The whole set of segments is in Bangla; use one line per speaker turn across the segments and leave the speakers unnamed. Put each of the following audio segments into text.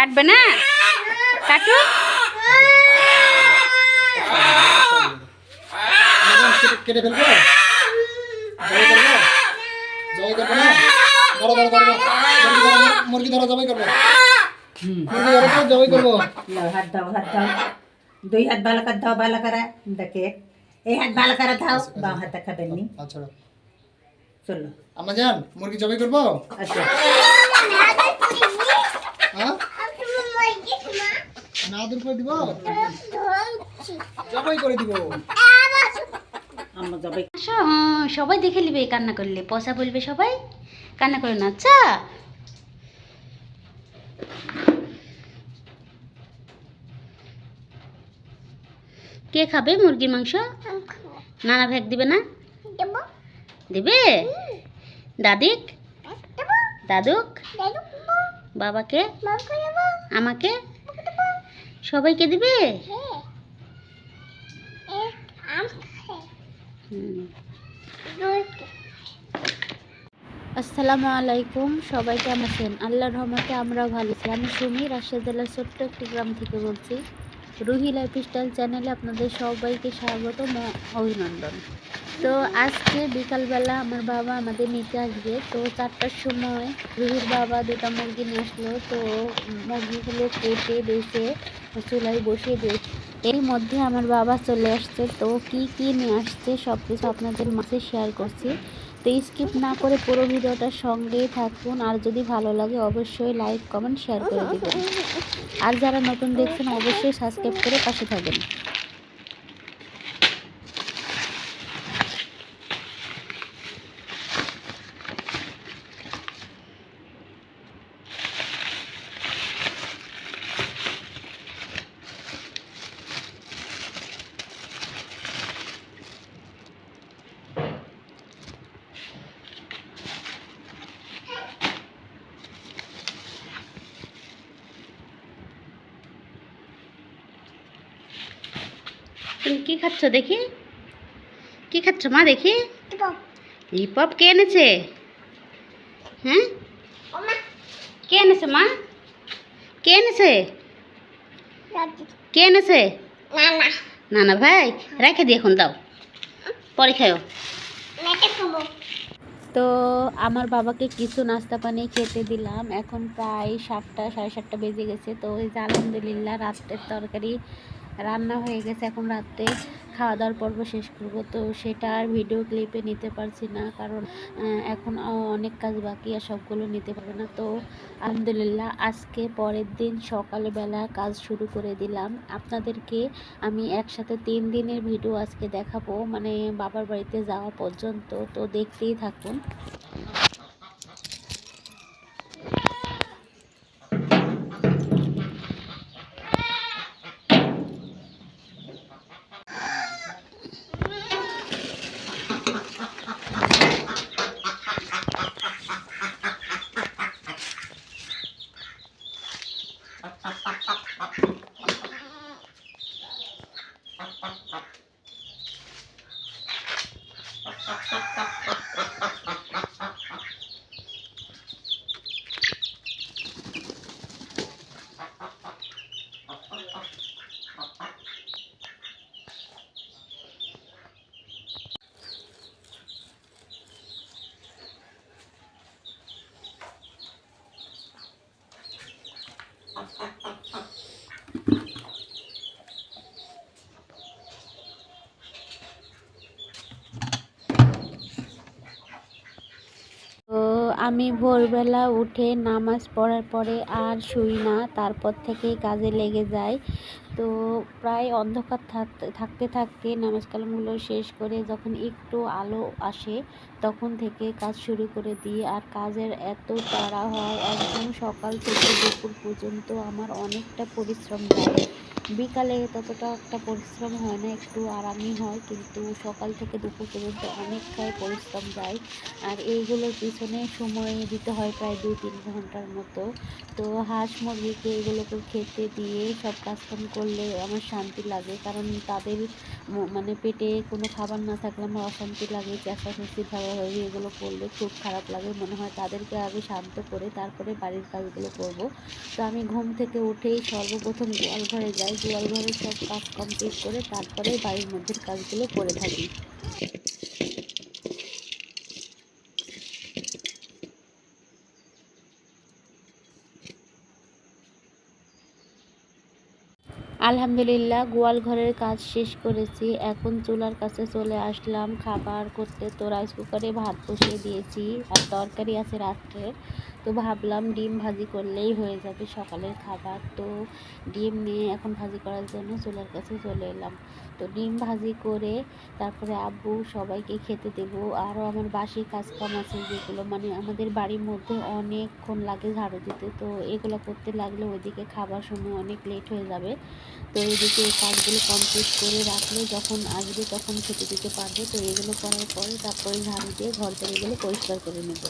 কাটবে না, কাটু।
কেটে ফেলবো, জবাই করবো, জবাই করবো না, ধরো ধরো ধরো, মুরগি ধরো, জবাই করবো, মুরগি ধরো তো জবাই করবো।
हाथ दाओ, हाथ दाओ, दुई हाथ बाला कर दाओ, बाला करा देखे ए हाथ बाला करा थाओ बाम हाथ का बेनी
আচ্ছা
चलो
আম্মা জান, মুরগি জবাই করবো।
अच्छा
হ্যাঁ না আদর করে দিব, জবাই করে দিব।
हम जब
আসো, সবাই দেখে নিবে কান্না করলে, পয়সা বলবে সবাই, কান্না করে না। আচ্ছা কে খাবে মুরগির মাংস? নানা ভাগ দিবে না? দিবে। দাদিক, দাদুক, বাবাকে, আমাকে, সবাইকে দিবে। আসসালামু আলাইকুম, সবাই কেমন আছেন? আল্লাহর রহমতে আমরাও ভালো আছি। আমি সুমি, রাজশাহী জেলার ছোট্ট একটি গ্রাম থেকে বলছি। রুহি লাইফস্টাইল চ্যানেলে আপনাদের সবাইকে স্বাগত ও অভিনন্দন। তো আজকে বিকালবেলা আমার বাবা আমাদের নিতে আসবে। তো 4টার সময় রুহির বাবা 2টা মুরগি নিয়ে আসলো। তো মুরগিগুলো কেটে বেছে চুলায় বসিয়ে দিয়েছে। এর মধ্যে আমার বাবা চলে আসছে। তো কি কি নিয়ে আসছে সব কিছু আপনাদের মাঝে শেয়ার করছি। তো স্কিপ না করে পুরো ভিডিওটার সঙ্গেই থাকুন। আর যদি ভালো লাগে অবশ্যই লাইক কমেন্ট শেয়ার করে দেবেন। আর যারা নতুন দেখছেন অবশ্যই সাবস্ক্রাইব করে পাশে থাকবেন। তুমি কি খাচ্ছ দেখি? কি খাচ্ছ মা দেখি? হিপহপ কে এনেছে? হ্যাঁ কে এনেছে মা? কে এনেছে? কে এনেছে? নানা ভাই। রেখে দিয়ে এখন দাও, পরে খাও। তো আমার বাবাকে কিছু নাস্তা পানি খেতে দিলাম। এখন প্রায় 7টা, সাড়ে 7টা বেজে গেছে। তো এই যে আলহামদুলিল্লাহ রাত্রের তরকারি রান্না হয়ে গেছে। এখন রাত্রে খাওয়া দাওয়ার পর্ব শেষ করব। তো সেটা আর ভিডিও ক্লিপে নিতে পারছি না, কারণ এখন অনেক কাজ বাকি, আর সবগুলো নিতে পারবো না। তো আলহামদুলিল্লাহ আজকে পরের দিন সকালবেলা কাজ শুরু করে দিলাম। আপনাদেরকে আমি একসাথে 3 দিনের ভিডিও আজকে দেখাবো, মানে বাবার বাড়িতে যাওয়া পর্যন্ত। তো দেখতেই থাকুন। তো আমি ভোরবেলা উঠে নামাজ পড়ার পরে আর শুই না, তারপর থেকেই কাজে লেগে যাই। তো প্রায় অন্ধকার থাকতে থাকতে নামাজ কালামগুলো শেষ করে যখন একটু আলো আসে তখন থেকে কাজ শুরু করে দিই। আর কাজের এত তাড়া হয়, একদম সকাল থেকে দুপুর পর্যন্ত আমার অনেকটা পরিশ্রম যায়। বিকালে ততটা একটা পরিশ্রম হয় না, একটু আরামই হয়, কিন্তু সকাল থেকে দুপুর পর্যন্ত অনেকটাই পরিশ্রম যায়। আর এইগুলোর পিছনে সময় দিতে হয় প্রায় 2-3 ঘন্টার মতো। তো হাঁস মুরগিকে এগুলোকে খেতে দিয়ে সব কাজকাম করলে আমার শান্তি লাগে, কারণ তাদের মানে পেটে কোনো খাবার না থাকলে আমার অশান্তি লাগে, চেঁচামেচি ভাগাভাগি এগুলো করলে খুব খারাপ লাগে। মনে হয় তাদেরকে আগে শান্ত করে তারপরে বাড়ির কাজগুলো করব। তো আমি ঘুম থেকে উঠেই সর্বপ্রথম গোয়াল ঘরে যাই, গোয়াল ঘরে সব কাজ কমপ্লিট করে তারপরে বাড়ির মধ্যের কাজগুলো করে থাকি। আলহামদুলিল্লাহ গোয়াল ঘরের কাজ শেষ করেছি, এখন চুলার কাছে চলে আসলাম খাবার করতে। তো রাইস কুকারে ভাত বসিয়ে দিয়েছি আর তরকারি আছে রাত্রের। তো ভাবলাম ডিম ভাজি করলেই হয়ে যাবে সকালের খাবার। তো ডিম নিয়ে এখন ভাজি করার জন্য চুলার কাছে চলে এলাম। তো ডিম ভাজি করে তারপরে আব্বু সবাইকে খেতে দেব। আরও আমার বাসি কাজকাম আছে যেগুলো মানে আমাদের বাড়ির মধ্যে অনেকক্ষণ লাগে ঝাড়ু দিতে, তো এগুলো করতে লাগলে ওইদিকে খাবার সময় অনেক লেট হয়ে যাবে। তো এদিকে এই কাজগুলো কমপ্লিট করে রাখলে যখন আসবে তখন খেতে দিতে পারবে। তো এগুলো করার পরে তারপরে ঝাড়ু দিয়ে ঘর এগুলো পরিষ্কার করে নেব।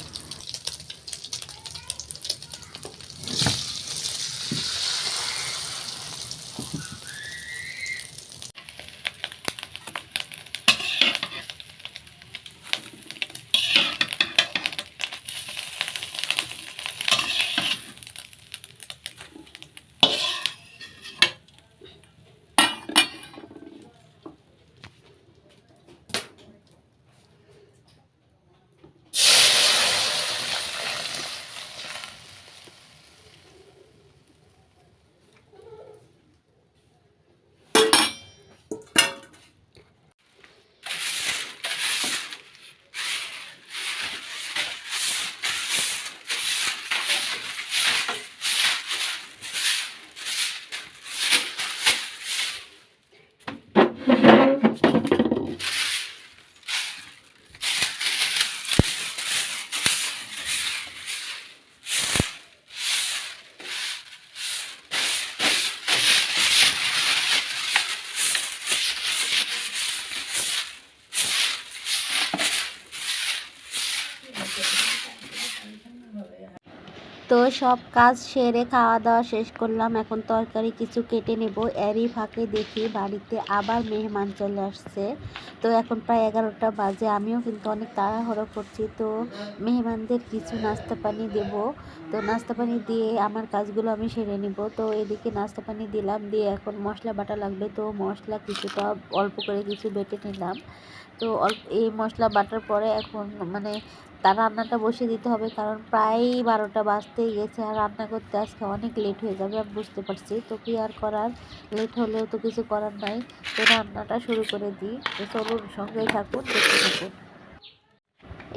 তো সব কাজ সেরে খাওয়া দাওয়া শেষ করলাম, এখন তরকারি কিছু কেটে নেব। এরই ফাঁকে দেখি বাড়িতে আবার মেহমান চলে আসছে। তো এখন প্রায় 11টা বাজে, আমিও কিন্তু অনেক তাড়াহুড়ো করছি। তো মেহমানদের কিছু নাস্তা পানি দেব। তো নাস্তা পানি দিয়ে আমার কাজগুলো আমি সেরে নেব। তো এদিকে নাস্তা পানি দিলাম, দিয়ে এখন মশলা বাটা লাগবে। তো মশলা কিছুটা অল্প করে কিছু বেটে নিলাম। তো এই মশলা বাটার পরে এখন মানে তার রান্নাটা বসিয়ে দিতে হবে, কারণ প্রায় 12টা বাজতেই গেছে আর রান্না করতে আজকে অনেক লেট হয়ে যাবে আমি বুঝতে পারছি। তো কি আর করার, লেট হলেও তো কিছু করার নাই। তো রান্নাটা শুরু করে দিই। তো চলুন সঙ্গেই থাকুন, দেখতে থাকুন।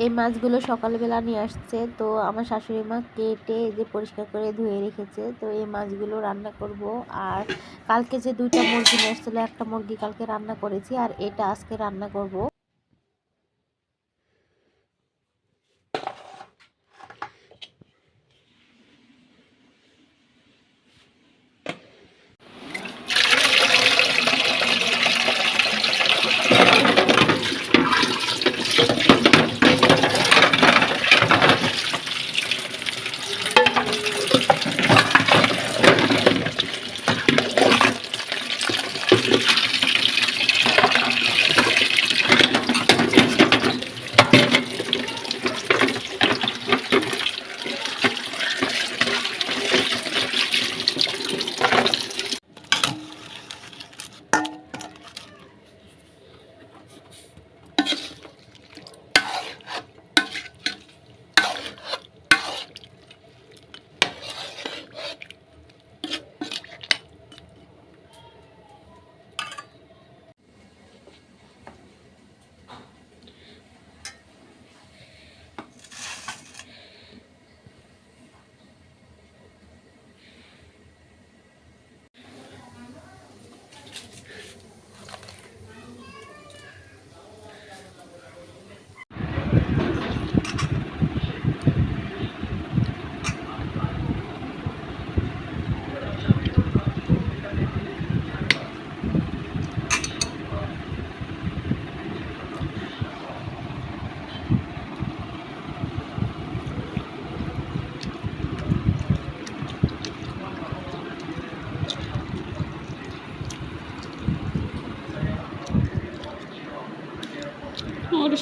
এই মাছগুলো সকালবেলা নিয়ে আসছে, তো আমার শাশুড়ি মা কেটে যে পরিষ্কার করে ধুয়ে রেখেছে। তো এই মাছগুলো রান্না করব। আর কালকে যে 2টা মুরগি নিয়ে আসছিলো, একটা মুরগি কালকে রান্না করেছি আর এটা আজকে রান্না করব।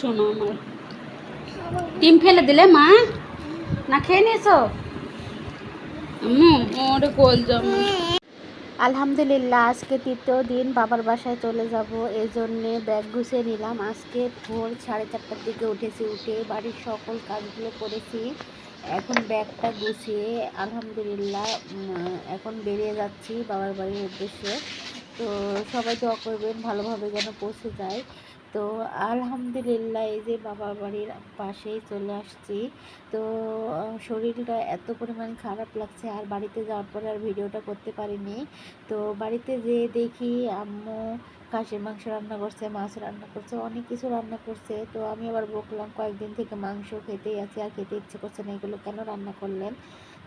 শোনো আমার ডিম ফেলে দিলে মা না খেয়ে নিয়েছো ওরে কোল জামা। আলহামদুলিল্লাহ আজকে তৃতীয় দিন বাবার বাসায় চলে যাব, এই জন্যে ব্যাগ গুছিয়ে নিলাম। আজকে ভোর 4:30টার দিকে উঠেছি, উঠে বাড়ির সকল কাজগুলো করেছি। এখন ব্যাগটা গুছিয়ে আলহামদুলিল্লাহ এখন বেরিয়ে যাচ্ছি বাবার বাড়ির উদ্দেশ্যে। তো সবাই দোয়া করবেন ভালোভাবে যেন পৌঁছে যায়। তো আলহামদুলিল্লাহ এই যে বাবার বাড়ির পাশেই চলে আসছি। তো শরীরটা এত পরিমাণ খারাপ লাগছে, আর বাড়িতে যাওয়ার পরে আর ভিডিওটা করতে পারিনি। তো বাড়িতে যেয়ে দেখি আম্মু খাসির মাংস রান্না করছে, মাছ রান্না করছে, অনেক কিছু রান্না করছে। তো আমি আবার বকলাম কয়েকদিন থেকে মাংস খেতেই আছে, আর খেতে ইচ্ছে করছে না, এগুলো কেন রান্না করলেন?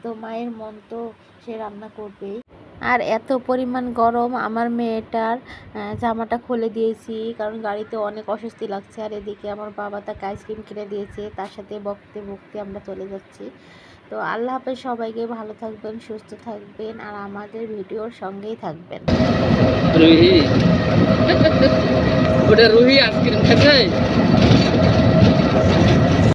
তো মায়ের মন তো সে রান্না করবেই। আর এত পরিমাণ গরম, আমার মেয়েটার জামাটা খুলে দিয়েছি কারণ গাড়িতে অনেক অস্বস্তি লাগছে। আর এদিকে আমার বাবা তাকে আইসক্রিম কিনে দিয়েছে, তার সাথে বকতে বকতে আমরা চলে যাচ্ছি। তো আল্লাহ হাফেজ, সবাইকে ভালো থাকবেন, সুস্থ থাকবেন, আর আমাদের ভিডিওর সঙ্গেই থাকবেন।
রুহি ওটা রুহি আইসক্রিম খেতে